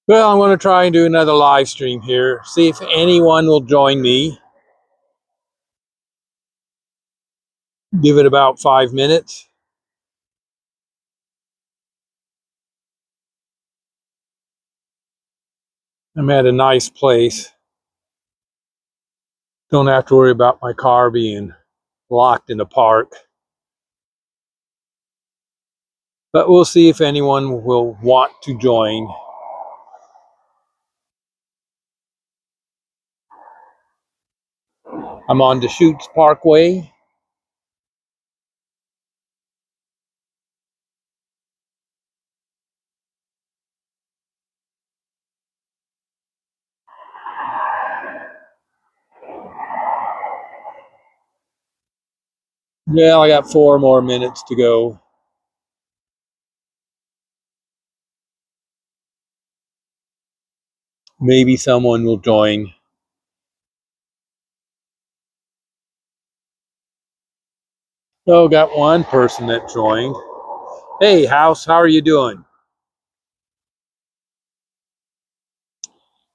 Well, I'm going to try and do another live stream here. See if anyone will join me. Give it about 5 minutes. I'm at a nice place. Don't have to worry about my car being locked in the park. But we'll see if anyone will want to join. I'm on Deschutes Parkway. Yeah, I got 4 more minutes to go. Maybe someone will join. Oh, got one person that joined. Hey, House, how are you doing?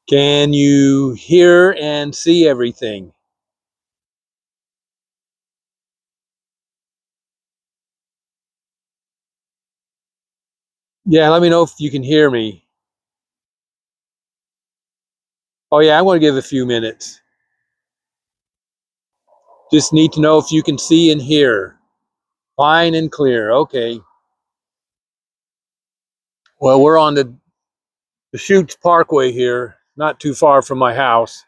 Can you hear and see everything? Yeah, let me know if you can hear me. Oh, yeah, I'm going to give a few minutes. Just need to know if you can see and hear. Fine and clear. Okay. Well, we're on the Deschutes Parkway here, not too far from my house.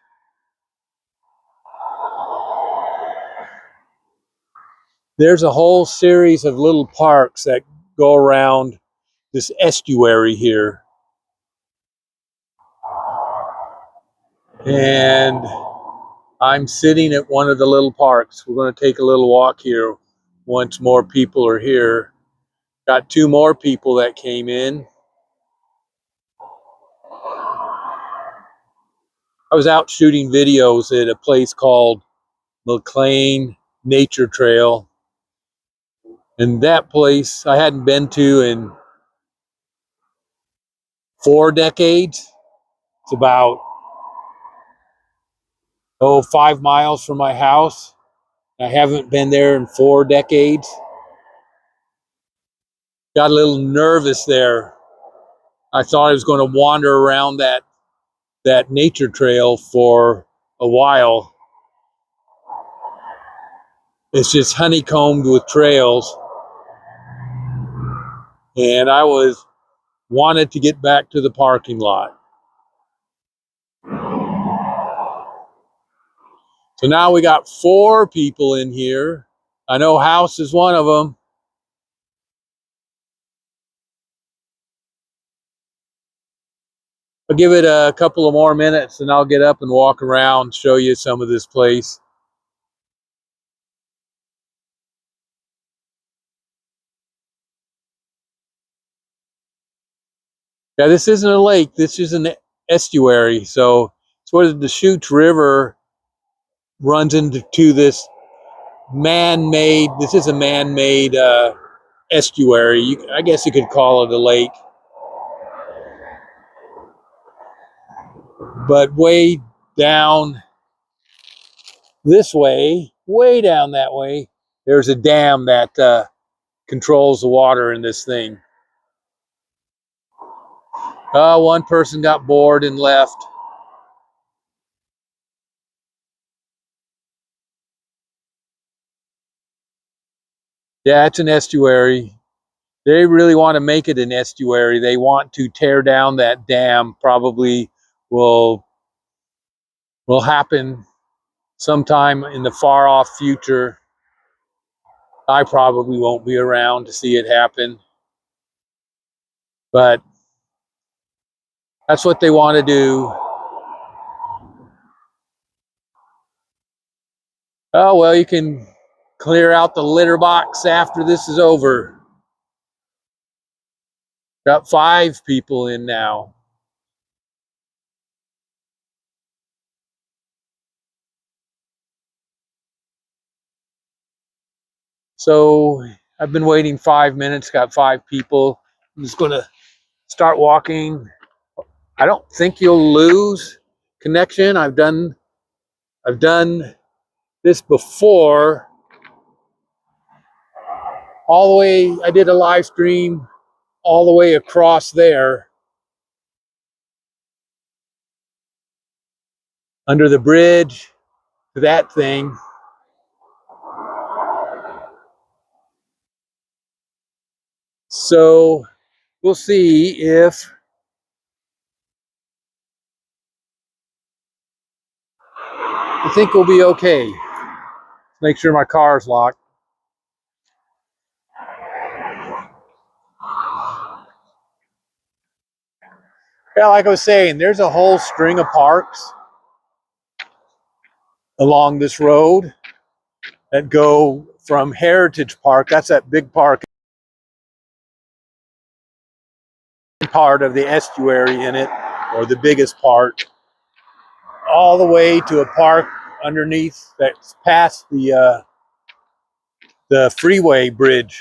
There's a whole series of little parks that go around this estuary here. And I'm sitting at one of the little parks. We're going to take a little walk here once more people are here. Got two more people that came in. I was out shooting videos at a place called McLean Nature Trail. And that place I hadn't been to in 4 decades. It's about 5 miles from my house. I haven't been there in 4 decades. Got a little nervous there. I thought I was going to wander around that nature trail for a while. It's just honeycombed with trails. And I wanted to get back to the parking lot. So now we got 4 people in here. I know House is one of them. I'll give it a couple of more minutes and I'll get up and walk around, show you some of this place. Yeah, this isn't a lake, this is an estuary. So it's where the Deschutes River runs into this man-made, this is a man-made estuary. I guess you could call it a lake. But way down this way down that way, there's a dam that controls the water in this thing. One person got bored and left. Yeah, it's an estuary. They really want to make it an estuary. They want to tear down that dam. Probably will happen sometime in the far off future. I probably won't be around to see it happen, but that's what they want to do. Oh, well, you can clear out the litter box after this is over. Got 5 people in now. So I've been waiting 5 minutes, got 5 people. I'm just going to start walking I don't think you'll lose connection. I've done this before. All the way, I did a live stream all the way across there under the bridge to that thing. So we'll see if I think we'll be okay. Make sure my car's locked. Yeah, like I was saying, there's a whole string of parks along this road that go from Heritage Park, that's that big park, part of the estuary in it, or the biggest part, all the way to a park underneath that's past the freeway bridge.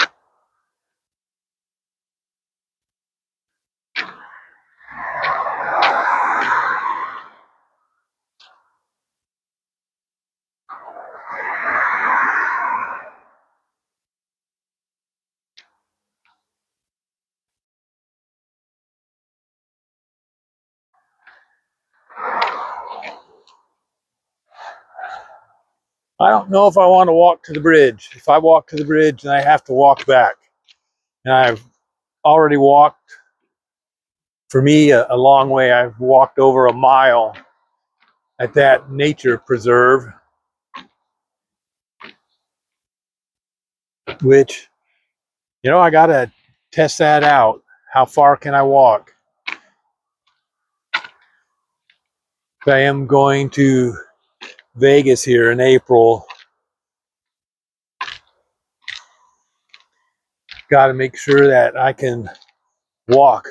I don't know if I want to walk to the bridge. If I walk to the bridge, then I have to walk back. And I've already walked, for me, a long way. I've walked over a mile at that nature preserve, which, you know, I got to test that out. How far can I walk? If I am going to Vegas here in April, got to make sure that I can walk.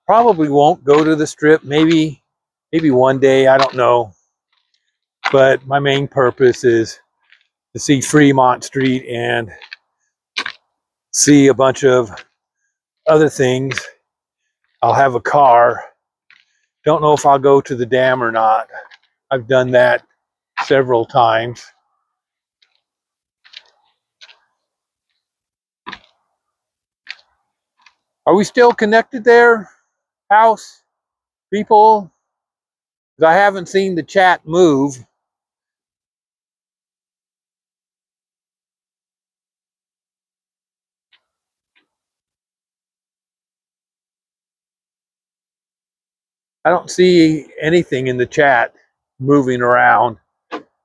Probably won't go to the strip. Maybe one day. I don't know. But my main purpose is to see Fremont Street and see a bunch of other things. I'll have a car. Don't know if I'll go to the dam or not. I've done that several times. Are we still connected there, house people? Because I haven't seen the chat move. I don't see anything in the chat moving around.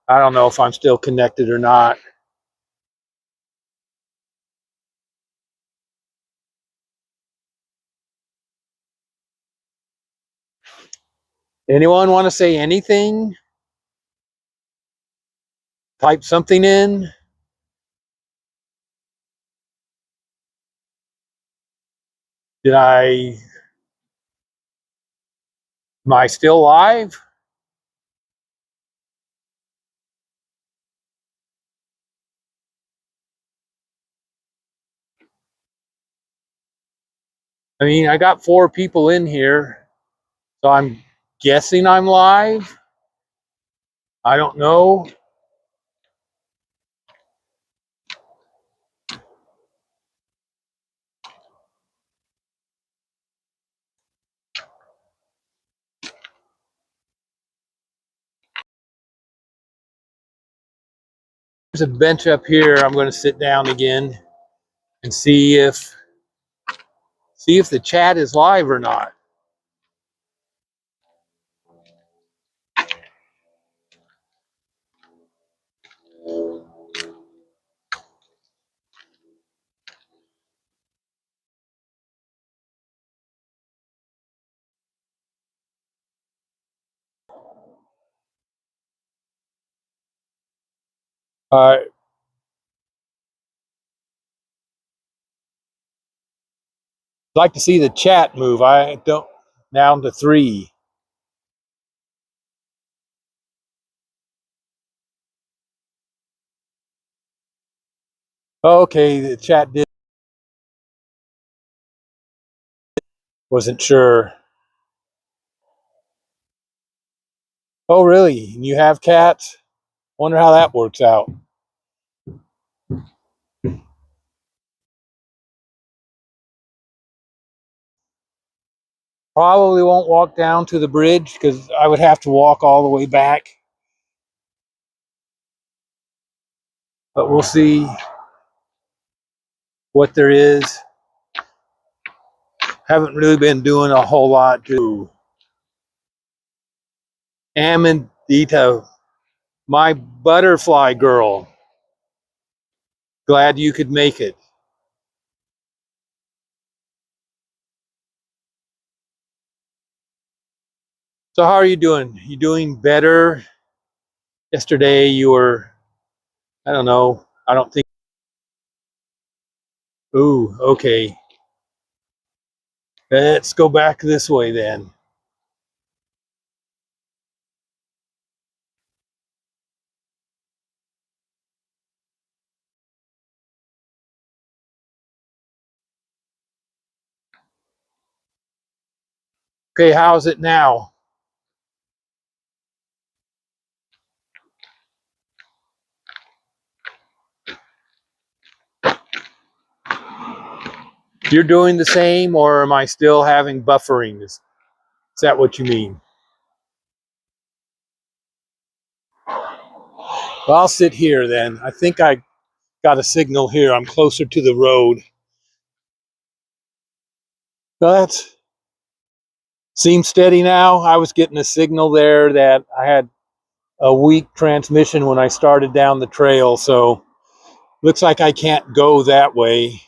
I don't know if I'm still connected or not. Anyone want to say anything? Type something in. Am I still live? I mean, I got 4 people in here, so I'm guessing I'm live. I don't know. There's a bench up here. I'm going to sit down again and see if the chat is live or not. I'd like to see the chat move. I don't, down to 3. Okay, the chat did. Wasn't sure. Oh, really? And you have cats? Wonder how that works out. Probably won't walk down to the bridge because I would have to walk all the way back. But we'll see what there is. Haven't really been doing a whole lot to Amandita, my butterfly girl. Glad you could make it. So how are you doing? You doing better? Yesterday you were, I don't know, I don't think. Ooh, okay. Let's go back this way then. Okay, how's it now? You're doing the same, or am I still having buffering? Is that what you mean? Well, I'll sit here then. I think I got a signal here. I'm closer to the road. Well, that seems steady now. I was getting a signal there that I had a weak transmission when I started down the trail, so looks like I can't go that way.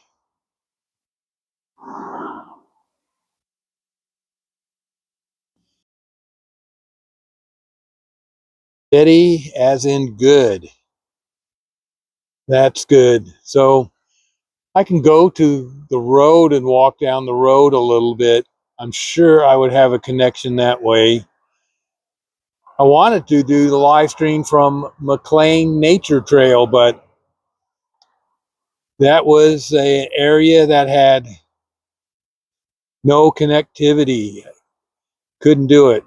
Steady as in good. That's good. So I can go to the road and walk down the road a little bit. I'm sure I would have a connection that way. I wanted to do the live stream from McLean Nature Trail, but that was an area that had no connectivity. Couldn't do it.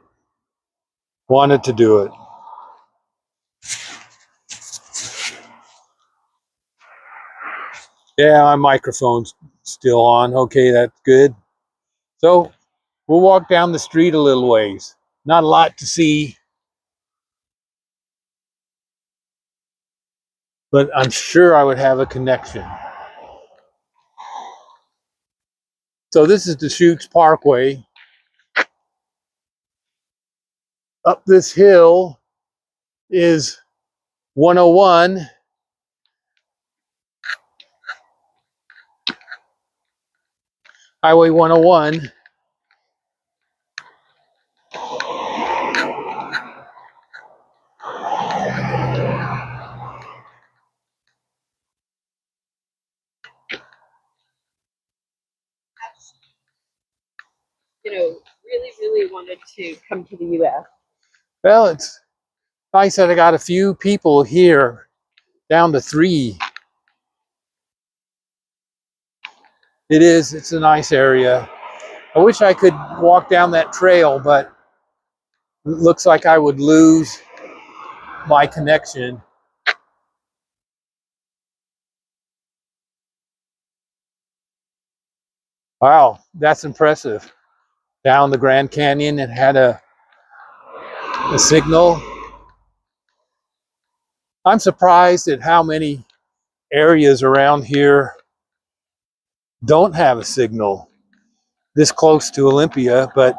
Wanted to do it. Yeah, my microphone's still on. Okay, that's good. So we'll walk down the street a little ways. Not a lot to see, but I'm sure I would have a connection. So this is the Deschutes Parkway. Up this hill is 101. Highway 101. Really wanted to come to the U.S. Well, it's nice that I got a few people here, down to 3. It's a nice area. I wish I could walk down that trail, but it looks like I would lose my connection. Wow, that's impressive. Down the Grand Canyon, it had a signal. I'm surprised at how many areas around here don't have a signal this close to Olympia, but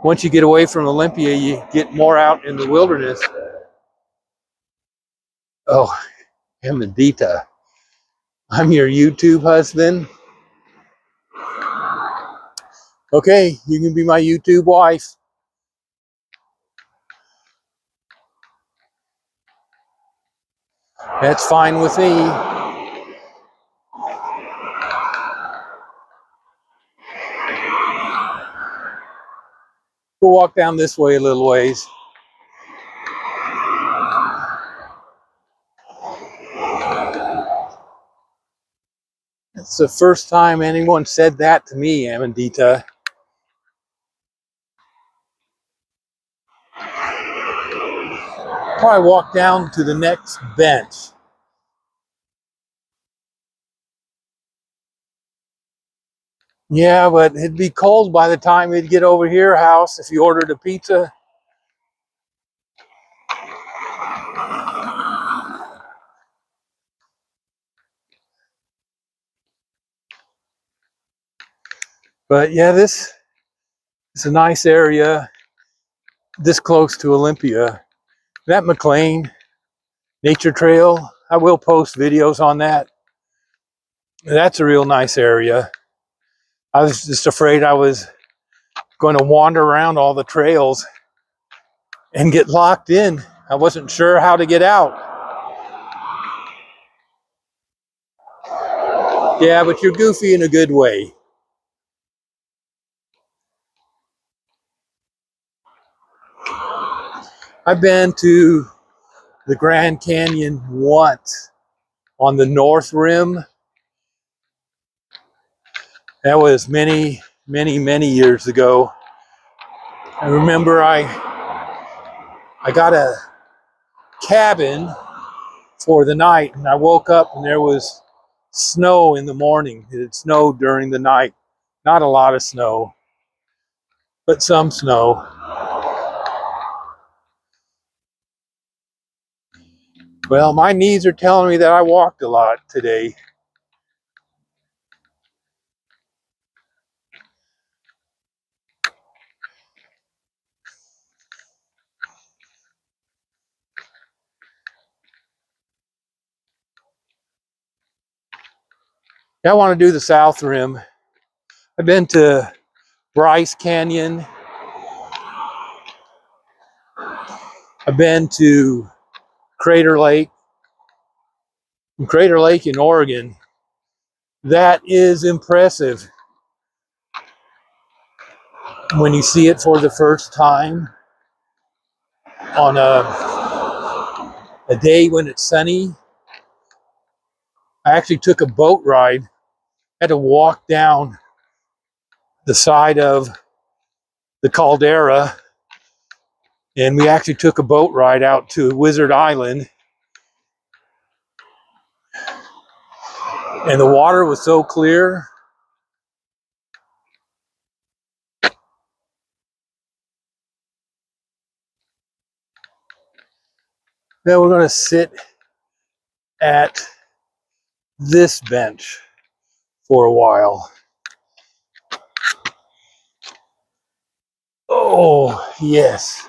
once you get away from Olympia, you get more out in the wilderness. Oh, Amandita, I'm your YouTube husband. Okay, you can be my YouTube wife. That's fine with me. We'll walk down this way a little ways. It's the first time anyone said that to me, Amandita. Probably walk down to the next bench. Yeah, but it'd be cold by the time you'd get over here, house, if you ordered a pizza. But yeah, this is a nice area, this close to Olympia. That McLean Nature Trail, I will post videos on that. That's a real nice area. I was just afraid I was going to wander around all the trails and get locked in. I wasn't sure how to get out. Yeah, but you're goofy in a good way. I've been to the Grand Canyon once on the North Rim. That was many, many, many years ago. I remember I got a cabin for the night, and I woke up and there was snow in the morning. It had snowed during the night. Not a lot of snow, but some snow. Well, my knees are telling me that I walked a lot today. I want to do the South Rim. I've been to Bryce Canyon. I've been to Crater Lake. Crater Lake in Oregon. That is impressive when you see it for the first time on a day when it's sunny. I actually took a boat ride. I had to walk down the side of the caldera, and we actually took a boat ride out to Wizard Island. And the water was so clear. Now we're going to sit at this bench for a while. Oh, yes.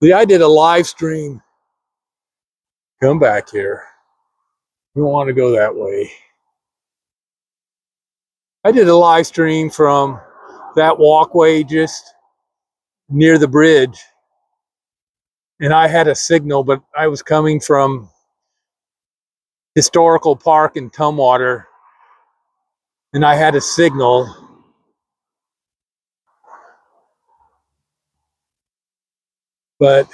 See, I did a live stream. Come back here. You don't want to go that way. I did a live stream from that walkway just near the bridge. And I had a signal, but I was coming from Historical Park in Tumwater. And I had a signal. But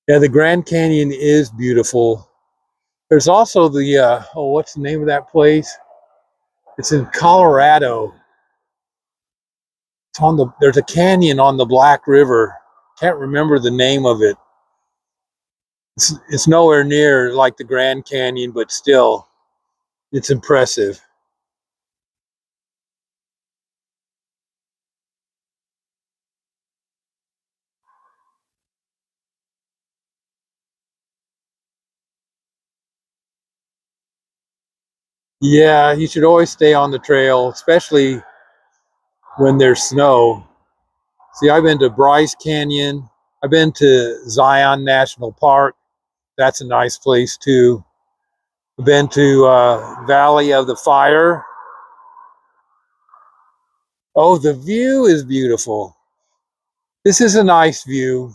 yeah, the Grand Canyon is beautiful. There's also the, what's the name of that place? It's in Colorado. It's on there's a canyon on the Black River. Can't remember the name of it. It's nowhere near like the Grand Canyon, but still, it's impressive. Yeah, you should always stay on the trail, especially when there's snow. See, I've been to Bryce Canyon. I've been to Zion National Park. That's a nice place too. I've been to Valley of the Fire. Oh, the view is beautiful. This is a nice view.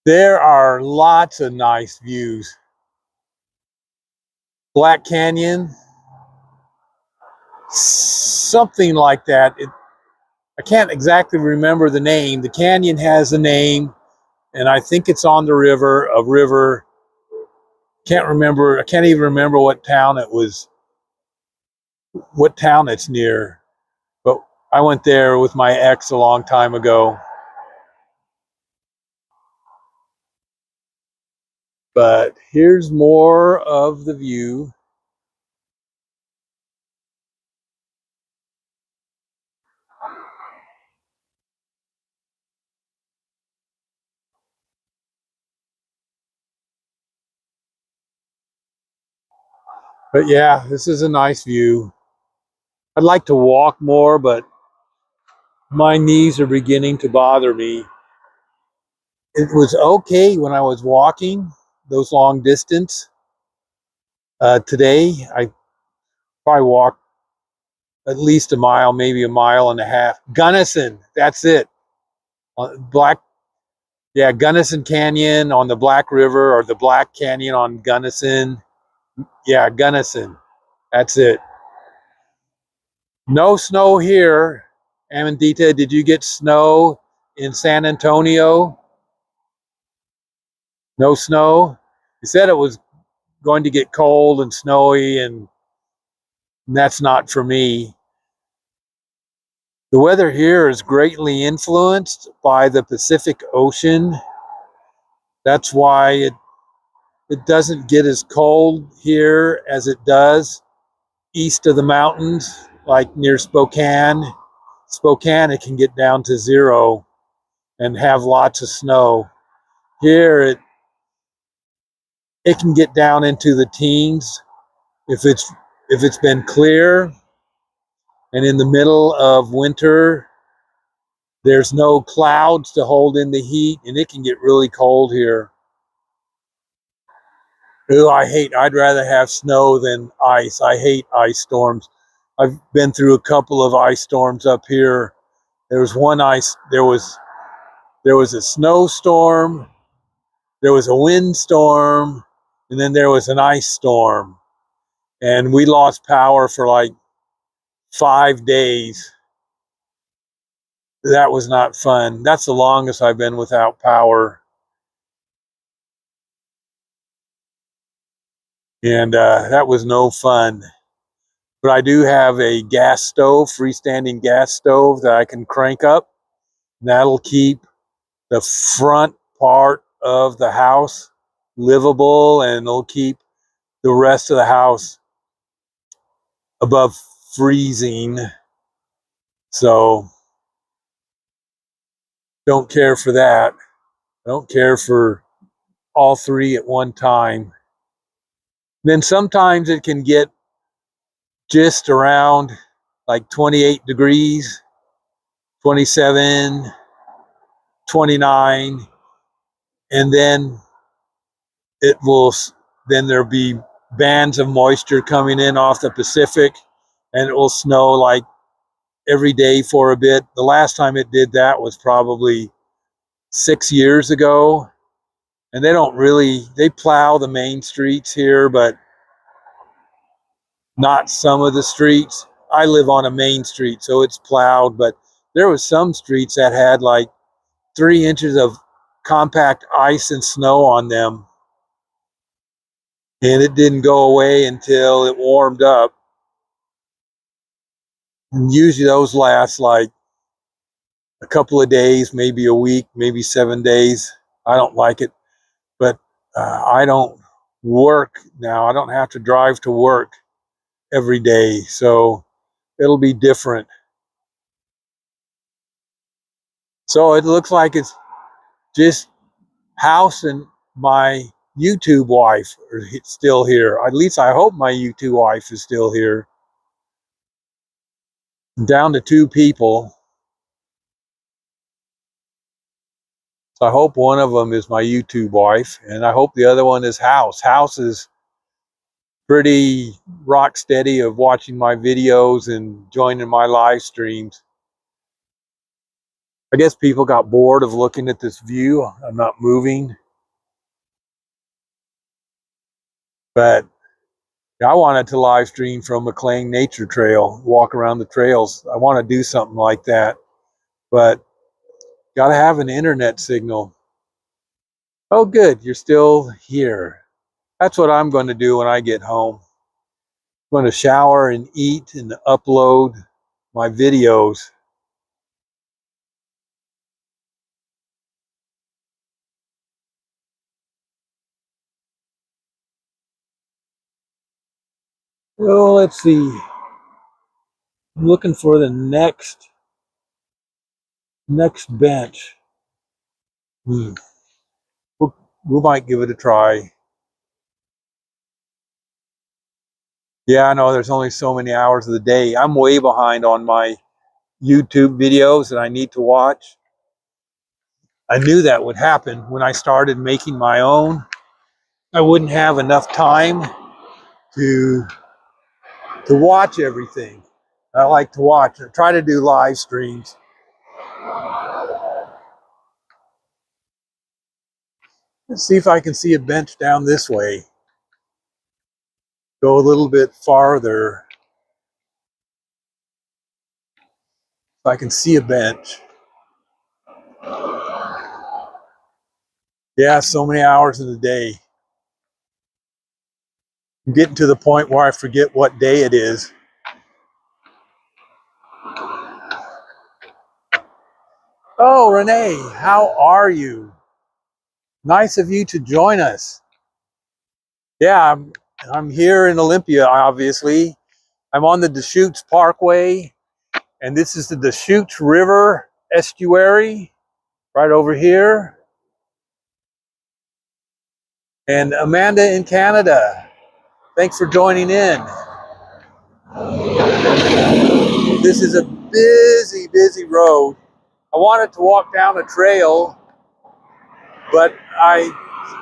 There are lots of nice views. Black Canyon, something like that. I can't exactly remember the name. The canyon has a name, and I think it's on the river. A river. Can't remember. I can't even remember what town it was what town it's near, but I went there with my ex a long time ago. But here's more of the view. But yeah, this is a nice view. I'd like to walk more, but my knees are beginning to bother me. It was okay when I was walking those long distance. Today, I probably walked at least a mile, maybe a mile and a half. Gunnison, that's it. Black, yeah, Gunnison Canyon on the Black River, or the Black Canyon on Gunnison. Yeah, Gunnison, that's it. No snow here. Amandita, did you get snow in San Antonio? No snow? You said it was going to get cold and snowy, and that's not for me. The weather here is greatly influenced by the Pacific Ocean. That's why it doesn't get as cold here as it does east of the mountains, like near Spokane. Spokane, it can get down to 0 and have lots of snow. Here, it can get down into the teens if it's been clear, and in the middle of winter there's no clouds to hold in the heat, and it can get really cold here. Ooh, I'd rather have snow than ice. I hate ice storms. I've been through a couple of ice storms up here. There was one ice, there was a snowstorm, there was a windstorm, and then there was an ice storm. And we lost power for like 5 days. That was not fun. That's the longest I've been without power. And that was no fun. But I do have a gas stove, freestanding gas stove that I can crank up. That'll keep the front part of the house livable, and it'll keep the rest of the house above freezing. So don't care for that. Don't care for all three at one time. Then sometimes it can get just around like 28 degrees, 27, 29, and then it will, then there'll be bands of moisture coming in off the Pacific, and it will snow like every day for a bit. The last time it did that was probably 6 years ago. And they plow the main streets here, but not some of the streets. I live on a main street, so it's plowed, but there was some streets that had like 3 inches of compact ice and snow on them, and it didn't go away until it warmed up. And usually those last like a couple of days, maybe a week, maybe 7 days. I don't like it, but I don't work now. I don't have to drive to work every day, so it'll be different. So it looks like it's just House and my YouTube wife are still here. At least I hope my YouTube wife is still here. I'm down to 2 people. So I hope one of them is my YouTube wife, and I hope the other one is House. House is pretty rock steady of watching my videos and joining my live streams. I guess people got bored of looking at this view. I'm not moving. But I wanted to live stream from McLean Nature Trail, walk around the trails. I want to do something like that, but got to have an internet signal. Oh, good, you're still here. That's what I'm going to do when I get home. I'm going to shower and eat and upload my videos. Well, let's see. I'm looking for the next bench. Hmm. We might give it a try. Yeah, I know there's only so many hours of the day. I'm way behind on my YouTube videos that I need to watch. I knew that would happen when I started making my own. I wouldn't have enough time to watch everything. I like to watch. I try to do live streams. Let's see if I can see a bench down this way. Go a little bit farther. If I can see a bench. Yeah, so many hours in the day. I'm getting to the point where I forget what day it is. Oh, Renee, how are you? Nice of you to join us. Yeah, I'm here in Olympia, obviously. I'm on the Deschutes Parkway, and this is the Deschutes River estuary right over here. And Amanda in Canada, thanks for joining in. This is a busy, busy road. I wanted to walk down a trail, but I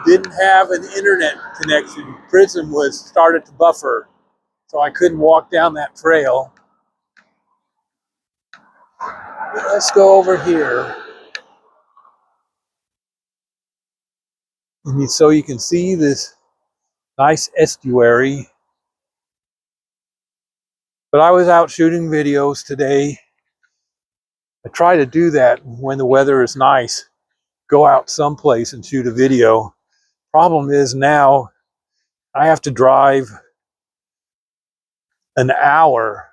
didn't have an internet connection. Prism was started to buffer, so I couldn't walk down that trail. Let's go over here. And so you can see this nice estuary. But I was out shooting videos today. I try to do that when the weather is nice. Go out someplace and shoot a video. Problem is now I have to drive an hour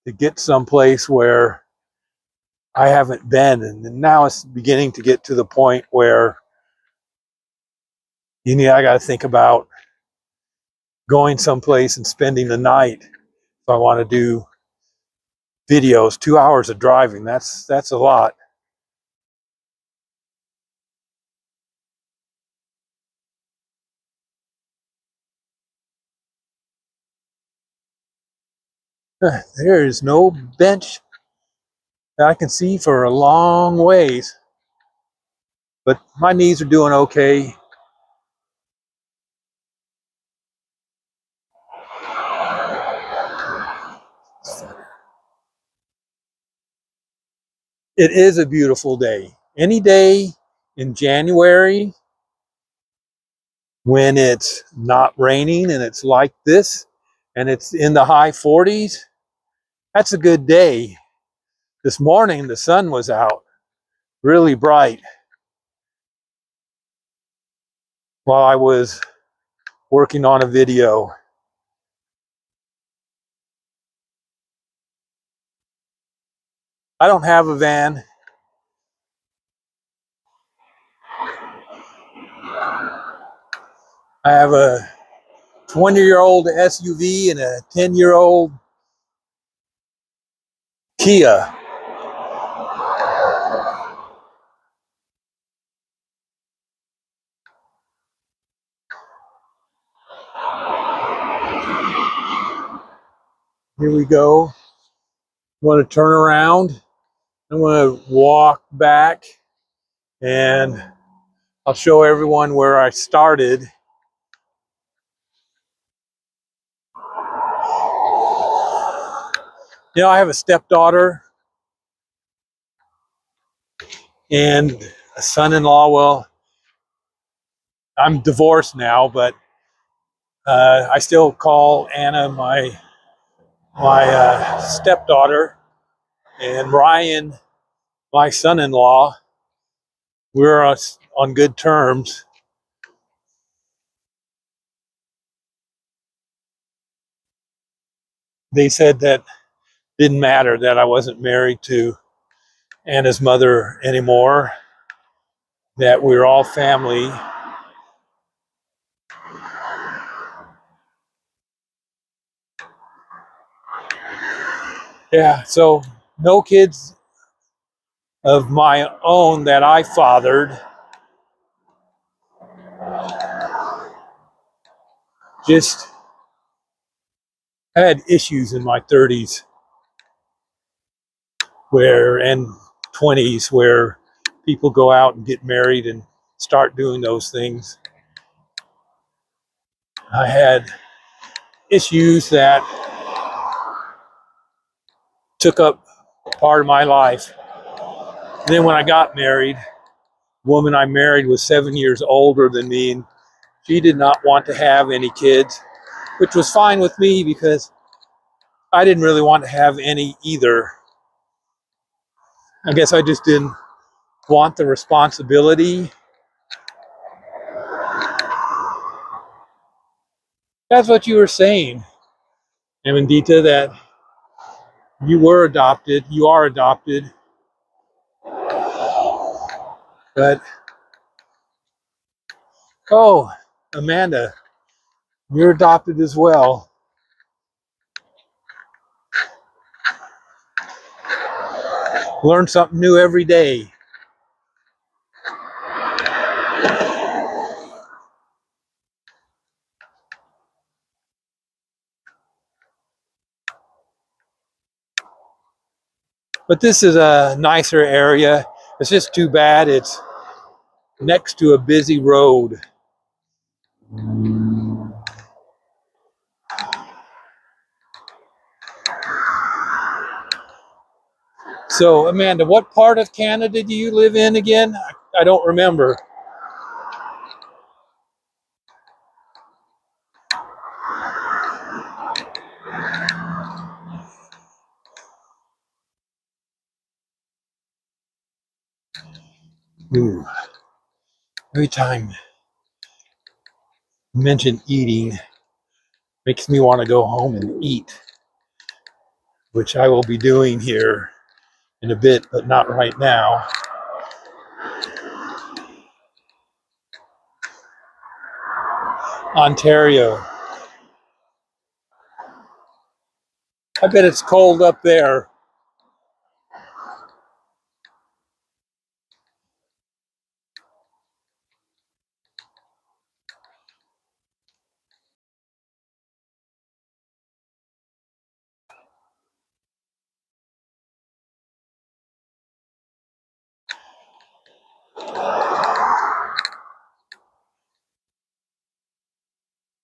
to get someplace where I haven't been. And now it's beginning to get to the point where I got to think about going someplace and spending the night if I want to do videos. 2 hours of driving, that's a lot. There is no bench that I can see for a long ways, but my knees are doing okay. It is a beautiful day. Any day in January when it's not raining and it's like this and it's in the high 40s, that's a good day. This morning the sun was out really bright while I was working on a video. I don't have a van. I have a 20-year-old SUV and a 10-year-old Kia. Here we go. I'm going to turn around. I'm going to walk back and I'll show everyone where I started. I have a stepdaughter and a son-in-law. Well, I'm divorced now, but I still call Anna my stepdaughter, and Ryan, my son-in-law. We're on good terms. they said that didn't matter, that I wasn't married to Anna's mother anymore, that we were all family. Yeah, so no kids of my own that I fathered. Just had issues in my 30s and 20s where people go out and get married and start doing those things. I had issues that took up part of my life. And then when I got married, the woman I married was 7 years older than me, and she did not want to have any kids, which was fine with me because I didn't really want to have any either. I guess I just didn't want the responsibility. That's what you were saying, Amandita, that you are adopted, but oh, Amanda, you're adopted as well. Learn something new every day. But this is a nicer area. It's just too bad it's next to a busy road. So, Amanda, what part of Canada do you live in again? I don't remember. Ooh, every time you mention eating, makes me want to go home and eat, which I will be doing here in a bit, but not right now. Ontario. I bet it's cold up there.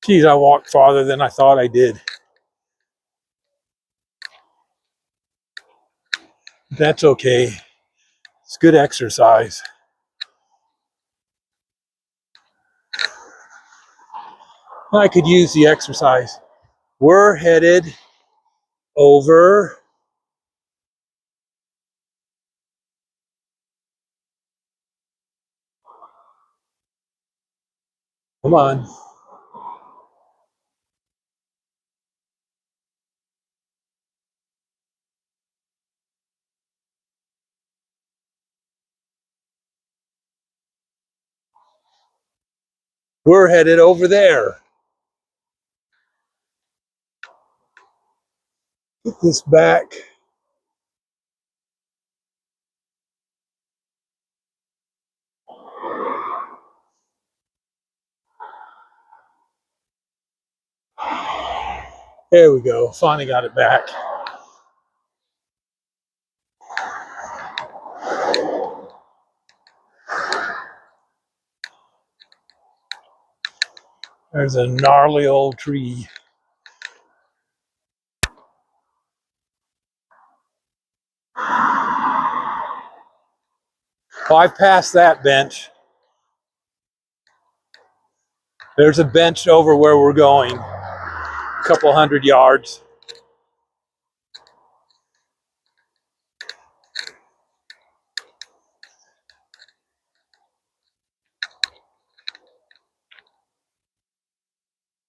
Geez, I walked farther than I thought I did. That's okay. It's good exercise. I could use the exercise. We're headed over. Come on. We're headed over there. Put this back. There we go. Finally got it back. There's a gnarly old tree. Well, I've passed that bench. There's a bench over where we're going, a couple 100 yards.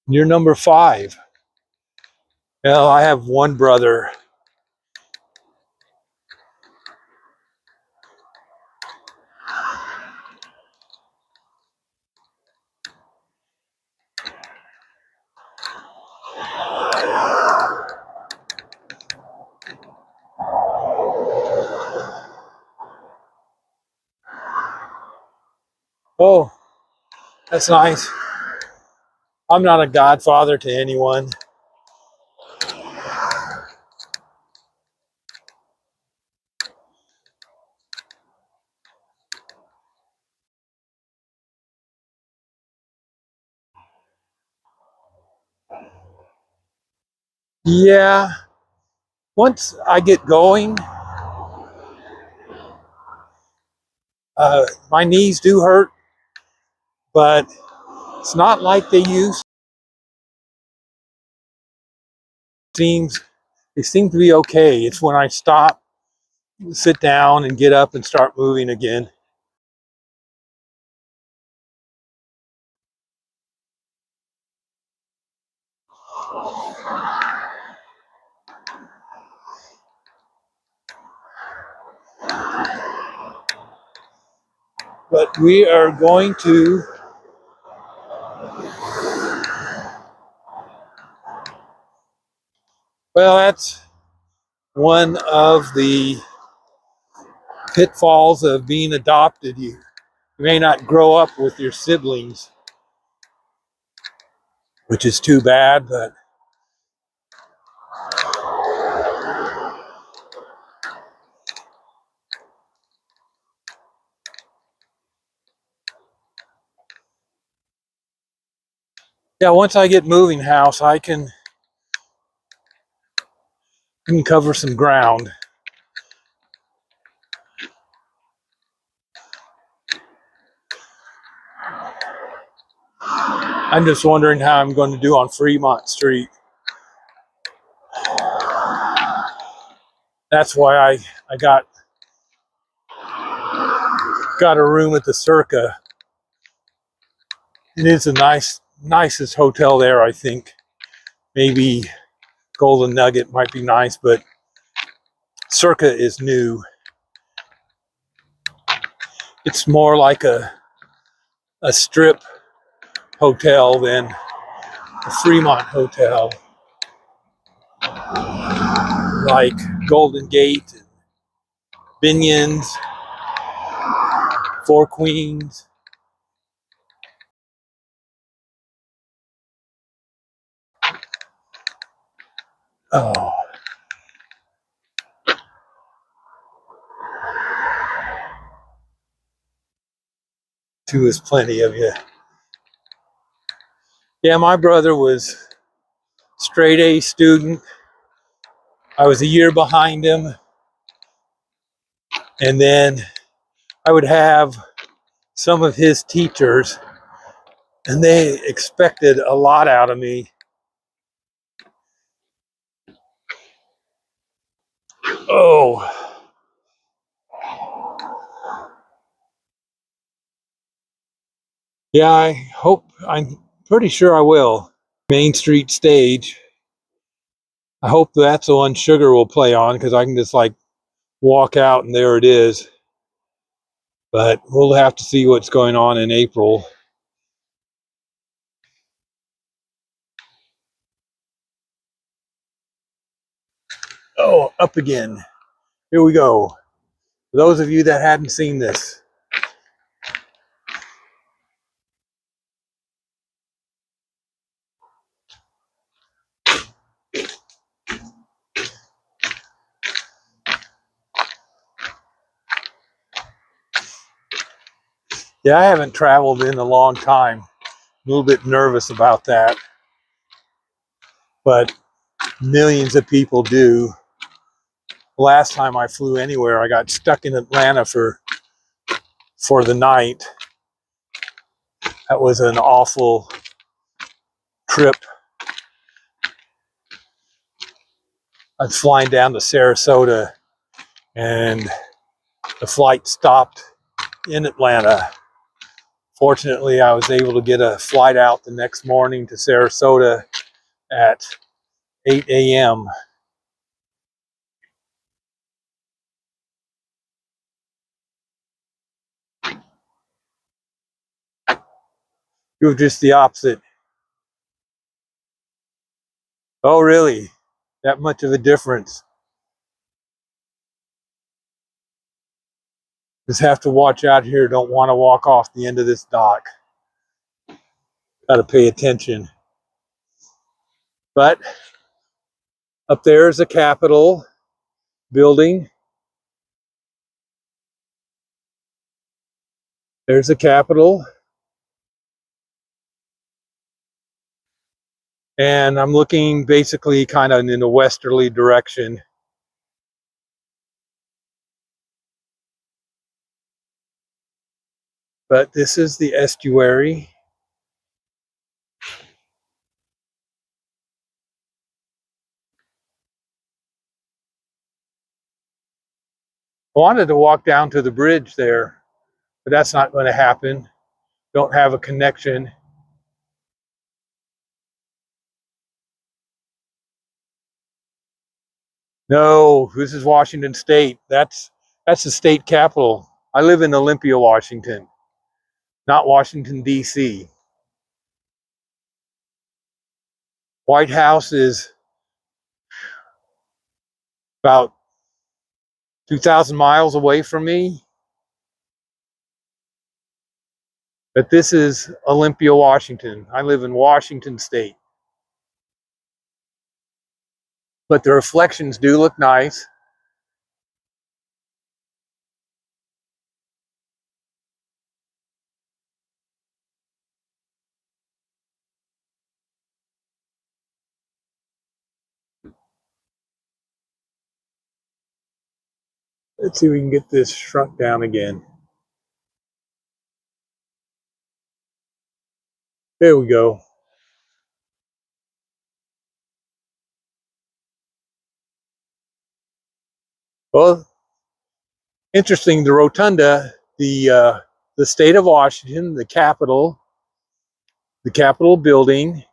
You're number 5. Well, I have one brother. Oh, that's nice. I'm not a godfather to anyone. Yeah, once I get going, my knees do hurt, but it's not like they used. Seems they seem to be okay. It's when I stop, sit down, and get up and start moving again. But we are going to, well, that's one of the pitfalls of being adopted. You may not grow up with your siblings, which is too bad, yeah, once I get moving house, I can cover some ground. I'm just wondering how I'm going to do on Fremont Street. That's why I got a room at the Circa. It is a nicest hotel there, I think. Maybe Golden Nugget might be nice, but Circa is new. It's more like a strip hotel than a Fremont hotel, like Golden Gate, and Binion's, Four Queens. Oh, two is plenty of you. Yeah, my brother was straight A student. I was a year behind him, and then I would have some of his teachers, and they expected a lot out of me. Oh, yeah, I'm pretty sure I will. Main Street Stage. I hope that's the one Sugar will play on, because I can just like walk out and there it is. But we'll have to see what's going on in April. Oh, up again. Here we go. For those of you that hadn't seen this. Yeah, I haven't traveled in a long time. A little bit nervous about that. But millions of people do. Last time I flew anywhere, I got stuck in Atlanta for the night. That was an awful trip. I was flying down to Sarasota, and the flight stopped in Atlanta. Fortunately, I was able to get a flight out the next morning to Sarasota at 8 a.m. It was just the opposite. Oh, really? That much of a difference? Just have to watch out here. Don't want to walk off the end of this dock. Got to pay attention. But up there is a Capitol building. There's a Capitol. And I'm looking basically kind of in a westerly direction. But this is the estuary. I wanted to walk down to the bridge there, but that's not going to happen. Don't have a connection. No, this is Washington State. That's the state capital. I live in Olympia, Washington, not Washington, D.C. White House is about 2,000 miles away from me. But this is Olympia, Washington. I live in Washington State. But the reflections do look nice. Let's see if we can get this shrunk down again. There we go. Well, interesting. The rotunda, the state of Washington, the Capitol building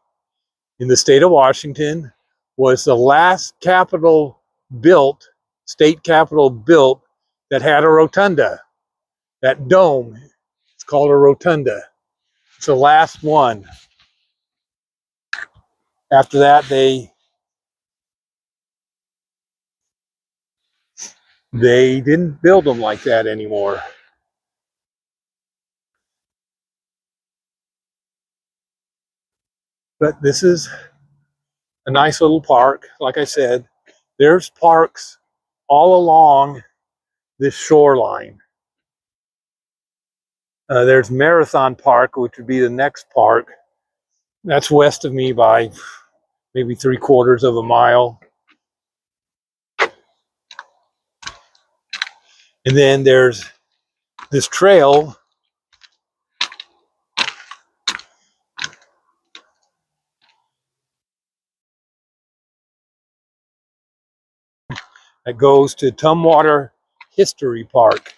in the state of Washington, was the last Capitol built, state Capitol built, that had a rotunda. That dome, it's called a rotunda. It's the last one. After that, they didn't build them like that anymore. But this is a nice little park. Like I said, there's parks all along this shoreline. There's Marathon Park, which would be the next park. That's west of me by maybe 3/4 of a mile. And then there's this trail that goes to Tumwater History Park.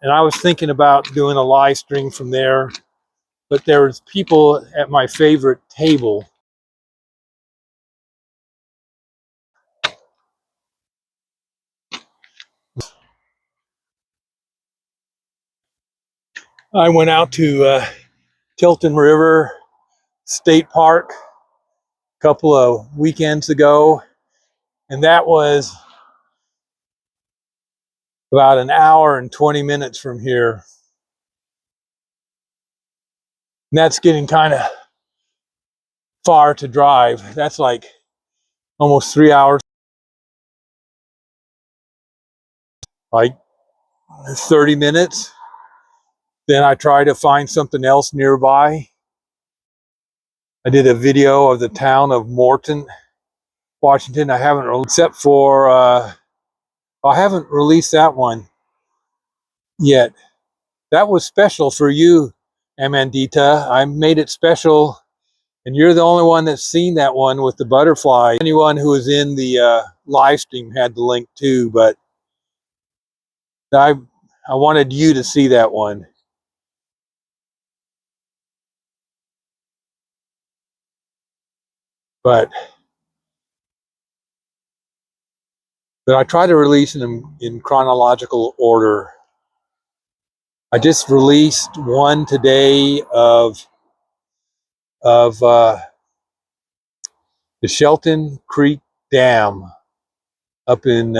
And I was thinking about doing a live stream from there, but there's people at my favorite table. I went out to Tilton River State Park a couple of weekends ago, and that was about an hour and 20 minutes from here. And that's getting kind of far to drive. That's like almost 3 hours, like 30 minutes. Then I try to find something else nearby. I did a video of the town of Morton, Washington. I haven't, except for, I haven't released that one yet. That was special for you, Amandita. I made it special, and you're the only one that's seen that one with the butterfly. Anyone who was in the live stream had the link too, but I wanted you to see that one. But but I try to release them in chronological order. I just released one today of the Shelton Creek Dam up in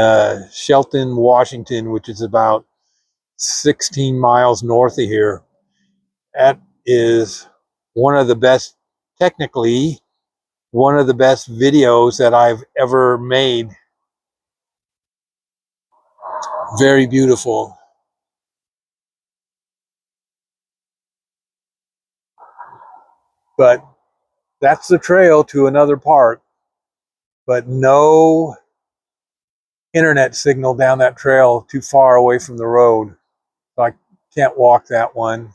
Shelton, Washington, which is about 16 miles north of here. That is one of the best, technically, one of the best videos that I've ever made. Very beautiful. But that's the trail to another park, but no internet signal down that trail too far away from the road. So I can't walk that one.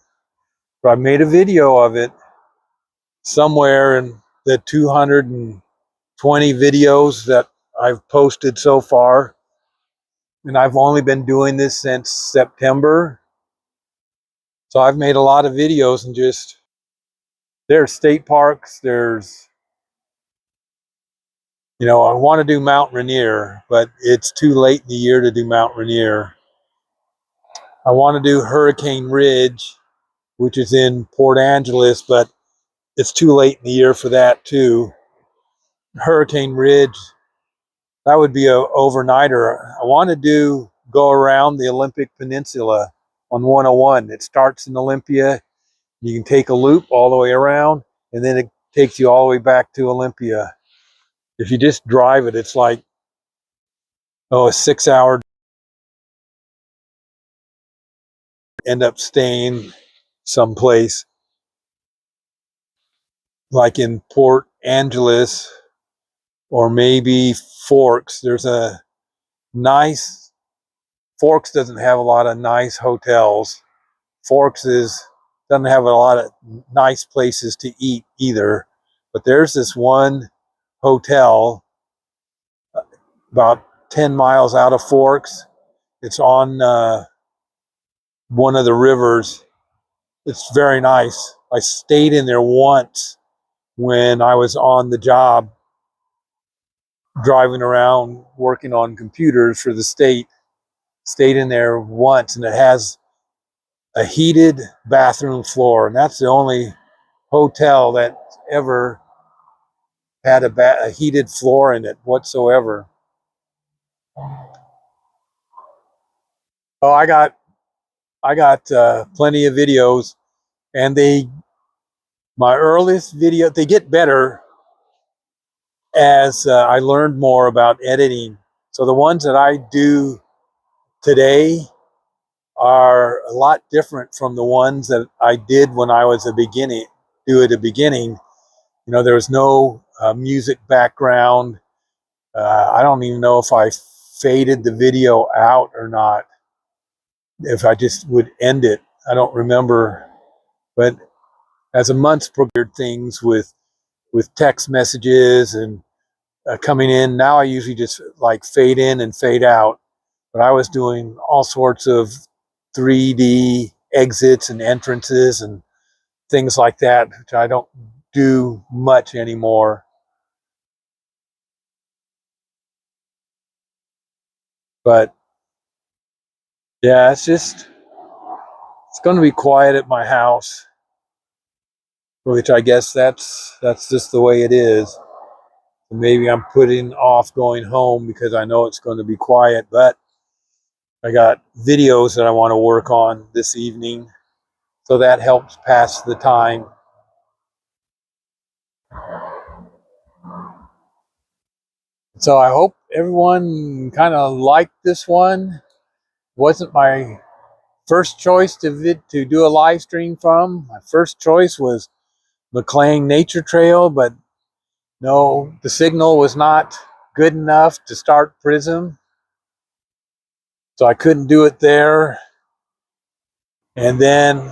But I made a video of it somewhere in the 220 videos that I've posted so far. And I've only been doing this since September. So I've made a lot of videos, and just there's state parks, there's, I want to do Mount Rainier, but it's too late in the year to do Mount Rainier. I want to do Hurricane Ridge, which is in Port Angeles, but it's too late in the year for that too. Hurricane Ridge, that would be a overnighter. I want to go around the Olympic Peninsula on 101. It starts in Olympia. You can take a loop all the way around, and then it takes you all the way back to Olympia. If you just drive it, it's like, a 6 hour. End up staying someplace like in Port Angeles or maybe Forks. There's a nice, Forks doesn't have a lot of nice hotels. Doesn't have a lot of nice places to eat either. But there's this one hotel about 10 miles out of Forks. It's on one of the rivers. It's very nice. I stayed in there once when I was on the job driving around working on computers for the state. Stayed in there once, and it has a heated bathroom floor, and that's the only hotel that ever had a heated floor in it whatsoever. Oh, I got plenty of videos, and my earliest video, they get better as I learned more about editing. So the ones that I do today are a lot different from the ones that I did when I was at the beginning. There was no music background. I don't even know if I faded the video out or not. If I just would end it, I don't remember. But as a month's progressed, things with text messages and coming in, now I usually just like fade in and fade out. But I was doing all sorts of 3D exits and entrances and things like that, which I don't do much anymore. But yeah, it's going to be quiet at my house, which I guess that's just the way it is. Maybe I'm putting off going home because I know it's going to be quiet, but I got videos that I want to work on this evening, so that helps pass the time. So I hope everyone kind of liked this one. Wasn't my first choice to do a live stream from. My first choice was McLean Nature Trail, but no, the signal was not good enough to start Prism, so I couldn't do it there. And then,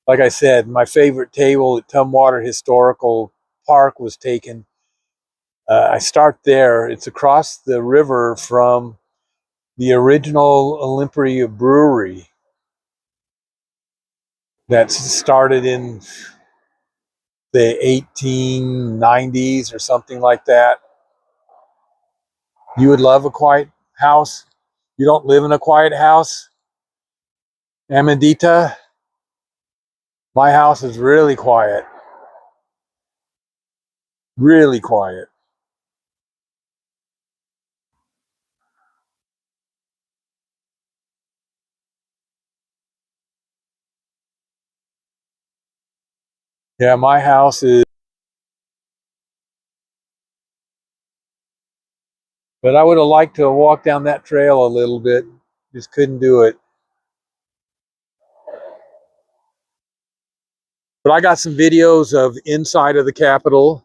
like I said, my favorite table at Tumwater Historical Park was taken. I start there. It's across the river from the original Olympia Brewery that started in the 1890s or something like that. You would love a quiet house. You don't live in a quiet house, Amandita. My house is really quiet. Really quiet. Yeah, my house is, but I would have liked to have walked down that trail a little bit. Just couldn't do it. But I got some videos of inside of the Capitol.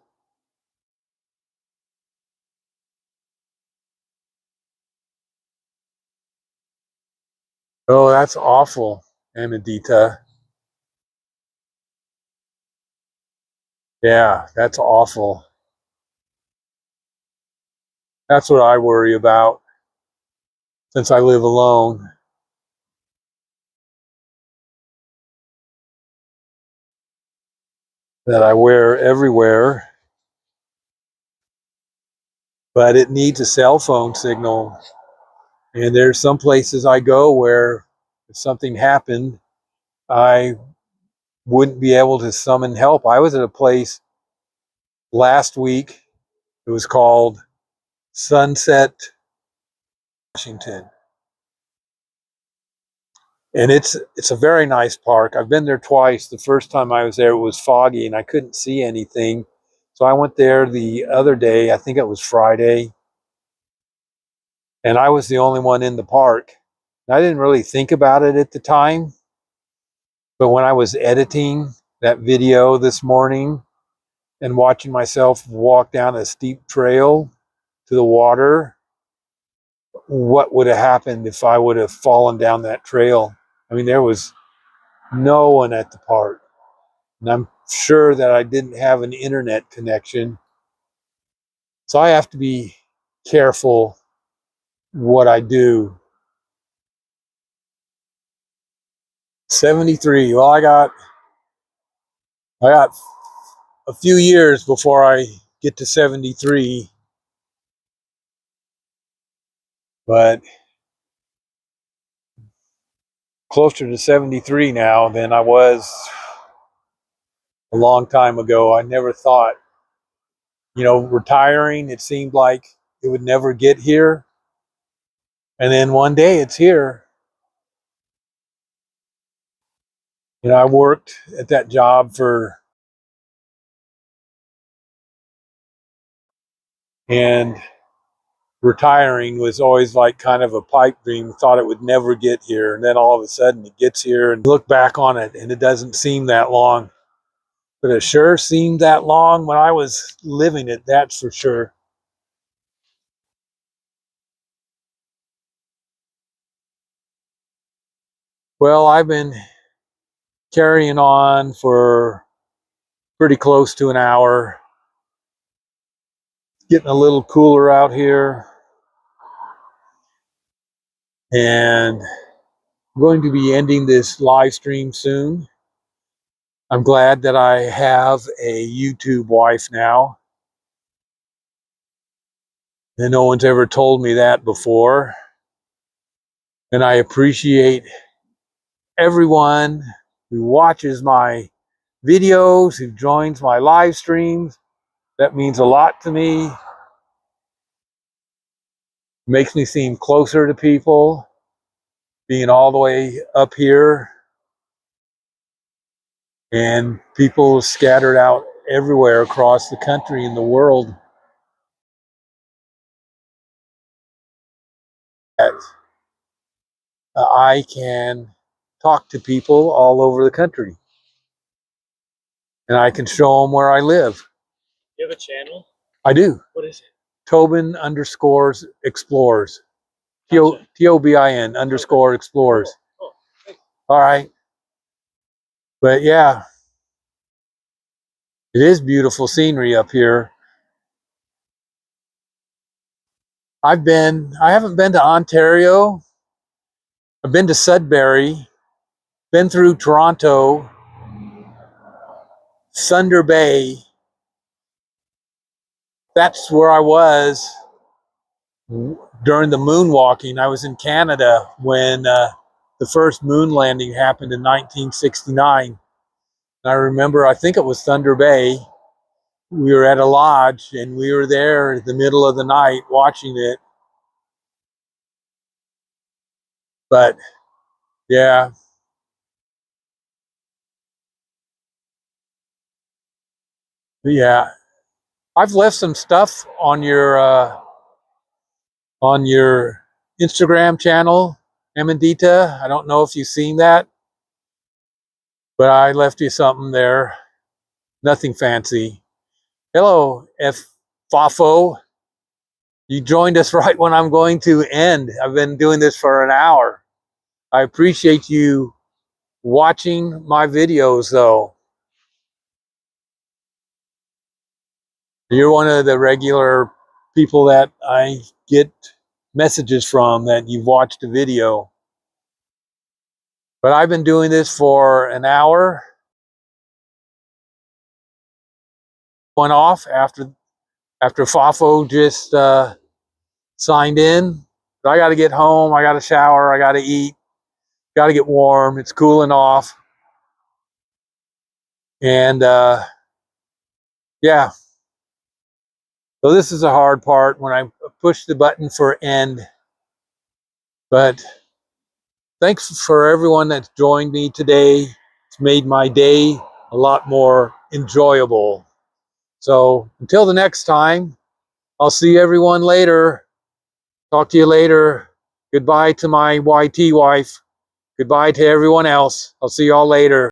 Oh, that's awful, Amandita. Yeah, that's awful. That's what I worry about since I live alone. That I wear everywhere, but it needs a cell phone signal. And there's some places I go where if something happened, I wouldn't be able to summon help. I was at a place last week. It was called Sunset, Washington. And it's a very nice park. I've been there twice. The first time I was there, it was foggy and I couldn't see anything. So I went there the other day, I think it was Friday, and I was the only one in the park. I didn't really think about it at the time, but when I was editing that video this morning and watching myself walk down a steep trail to the water, what would have happened if I would have fallen down that trail? I mean, there was no one at the park. And I'm sure that I didn't have an internet connection. So I have to be careful what I do. 73. Well, I got a few years before I get to 73, but closer to 73 now than I was a long time ago. I never thought, retiring, it seemed like it would never get here. And then one day it's here. I worked at that job and retiring was always like kind of a pipe dream. Thought it would never get here. And then all of a sudden it gets here and look back on it and it doesn't seem that long. But it sure seemed that long when I was living it, that's for sure. Well, I've been carrying on for pretty close to an hour. Getting a little cooler out here. And I'm going to be ending this live stream soon. I'm glad that I have a YouTube wife now. And no one's ever told me that before. And I appreciate everyone who watches my videos, who joins my live streams. That means a lot to me. It makes me seem closer to people, being all the way up here and people scattered out everywhere across the country and the world. That I can talk to people all over the country and I can show them where I live. You have a channel? I do. What is it? Tobin underscores explores. Gotcha. Tobin underscore explores. Cool. Thanks. All right. But yeah, it is beautiful scenery up here. I haven't been to Ontario. I've been to Sudbury, been through Toronto, Thunder Bay. That's where I was during the moonwalking. I was in Canada when the first moon landing happened in 1969. I remember, I think it was Thunder Bay. We were at a lodge and we were there in the middle of the night watching it. But yeah, yeah. I've left some stuff on your Instagram channel, Amandita. I don't know if you've seen that, but I left you something there. Nothing fancy. Hello, F Fafo. You joined us right when I'm going to end. I've been doing this for an hour. I appreciate you watching my videos, though. You're one of the regular people that I get messages from that you've watched a video. But I've been doing this for an hour. Went off after Fafo just signed in. But I got to get home. I got to shower. I got to eat. Got to get warm. It's cooling off. And yeah. So this is a hard part when I push the button for end. But thanks for everyone that's joined me today. It's made my day a lot more enjoyable. So until the next time, I'll see everyone later. Talk to you later. Goodbye to my YT wife. Goodbye to everyone else. I'll see y'all later.